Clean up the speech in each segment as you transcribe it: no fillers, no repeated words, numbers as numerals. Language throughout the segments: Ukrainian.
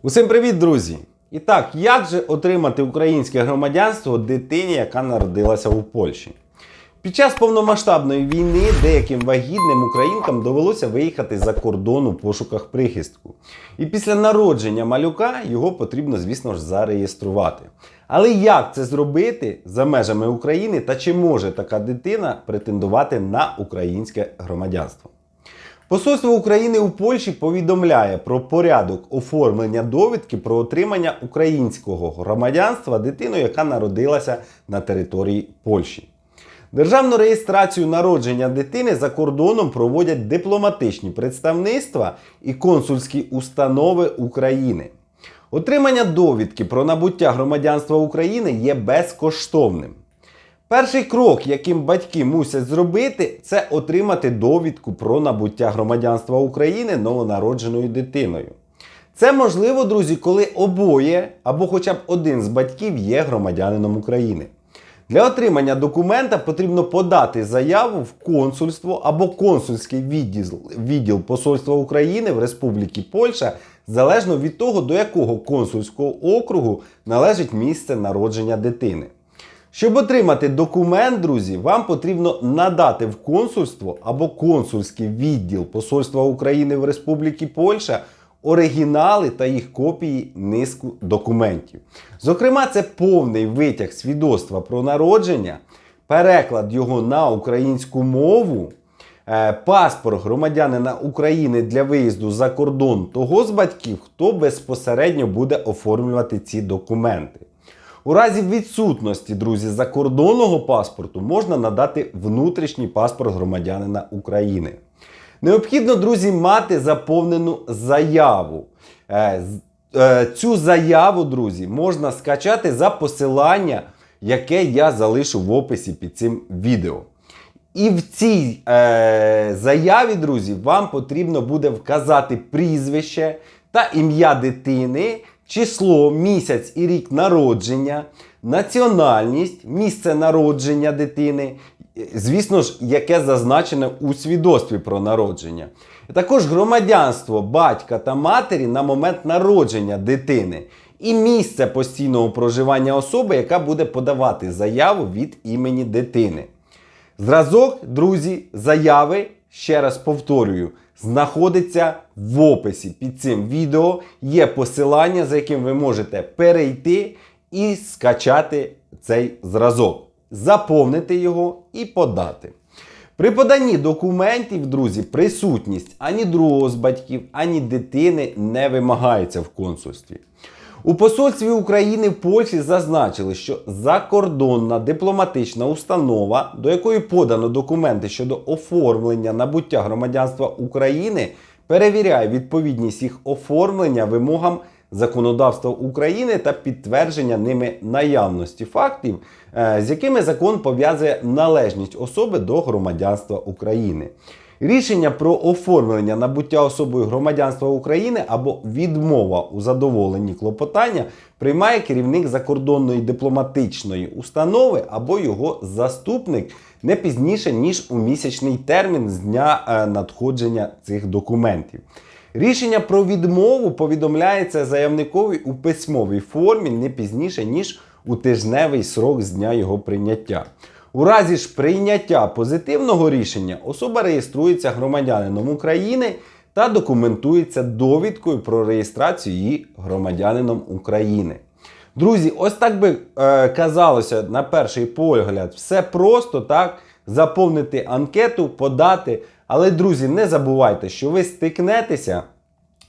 Усім привіт, друзі! І так, як же отримати українське громадянство дитині, яка народилася у Польщі? Під час повномасштабної війни деяким вагітним українкам довелося виїхати за кордон у пошуках прихистку. І після народження малюка його потрібно, звісно ж, зареєструвати. Але як це зробити за межами України та чи може така дитина претендувати на українське громадянство? Посольство України у Польщі повідомляє про порядок оформлення довідки про отримання українського громадянства дитиною, яка народилася на території Польщі. Державну реєстрацію народження дитини за кордоном проводять дипломатичні представництва і консульські установи України. Отримання довідки про набуття громадянства України є безкоштовним. Перший крок, яким батьки мусять зробити, це отримати довідку про набуття громадянства України новонародженою дитиною. Це можливо, друзі, коли обоє або хоча б один з батьків є громадянином України. Для отримання документа потрібно подати заяву в консульство або консульський відділ Посольства України в Республіці Польща, залежно від того, до якого консульського округу належить місце народження дитини. Щоб отримати документ, друзі, вам потрібно надати в консульство або консульський відділ Посольства України в Республіці Польща оригінали та їх копії низку документів. Зокрема, це повний витяг свідоцтва про народження, переклад його на українську мову, паспорт громадянина України для виїзду за кордон того з батьків, хто безпосередньо буде оформлювати ці документи. У разі відсутності, друзі, закордонного паспорту можна надати внутрішній паспорт громадянина України. Необхідно, друзі, мати заповнену заяву. Цю заяву, друзі, можна скачати за посилання, яке я залишу в описі під цим відео. І в цій заяві, друзі, вам потрібно буде вказати прізвище та ім'я дитини, число, місяць і рік народження, національність, місце народження дитини, звісно ж, яке зазначене у свідоцтві про народження. Також громадянство батька та матері на момент народження дитини і місце постійного проживання особи, яка буде подавати заяву від імені дитини. Зразок, друзі, заяви, ще раз повторюю, знаходиться в описі під цим відео. Є посилання, за яким ви можете перейти і скачати цей зразок, заповнити його і подати. При поданні документів, друзі, присутність ані другого з батьків, ані дитини не вимагається в консульстві. У посольстві України в Польщі зазначили, що закордонна дипломатична установа, до якої подано документи щодо оформлення набуття громадянства України, перевіряє відповідність їх оформлення вимогам законодавства України та підтвердження ними наявності фактів, з якими закон пов'язує належність особи до громадянства України. Рішення про оформлення набуття особою громадянства України або відмова у задоволенні клопотання приймає керівник закордонної дипломатичної установи або його заступник не пізніше, ніж у місячний термін з дня надходження цих документів. Рішення про відмову повідомляється заявникові у письмовій формі не пізніше, ніж у тижневий срок з дня його прийняття. У разі ж прийняття позитивного рішення особа реєструється громадянином України та документується довідкою про реєстрацію її громадянином України. Друзі, ось так би казалося на перший погляд. Все просто, так, заповнити анкету, подати. Але, друзі, не забувайте, що ви стикнетеся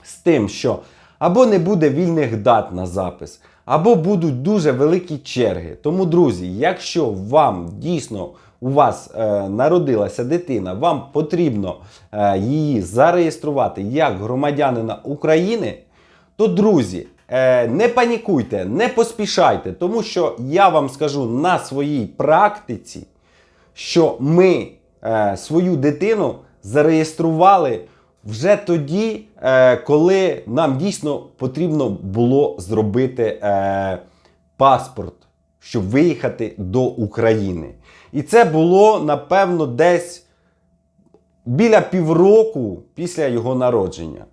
з тим, що або не буде вільних дат на запис, або будуть дуже великі черги. Тому, друзі, якщо вам дійсно у вас народилася дитина, вам потрібно її зареєструвати як громадянина України, то, друзі, не панікуйте, не поспішайте, тому що я вам скажу на своїй практиці, що ми свою дитину зареєстрували вже тоді, коли нам дійсно потрібно було зробити паспорт, щоб виїхати до України. І це було, напевно, десь біля півроку після його народження.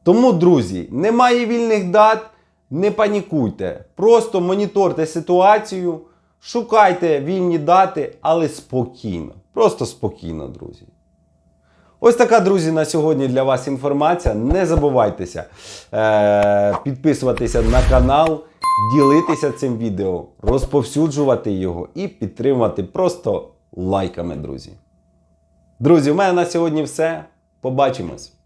Тому, друзі, немає вільних дат, не панікуйте. Просто моніторте ситуацію, шукайте вільні дати, але спокійно. Просто спокійно, друзі. Ось така, друзі, на сьогодні для вас інформація. Не забувайтеся підписуватися на канал, ділитися цим відео, розповсюджувати його і підтримувати просто лайками, друзі. Друзі, у мене на сьогодні все. Побачимось!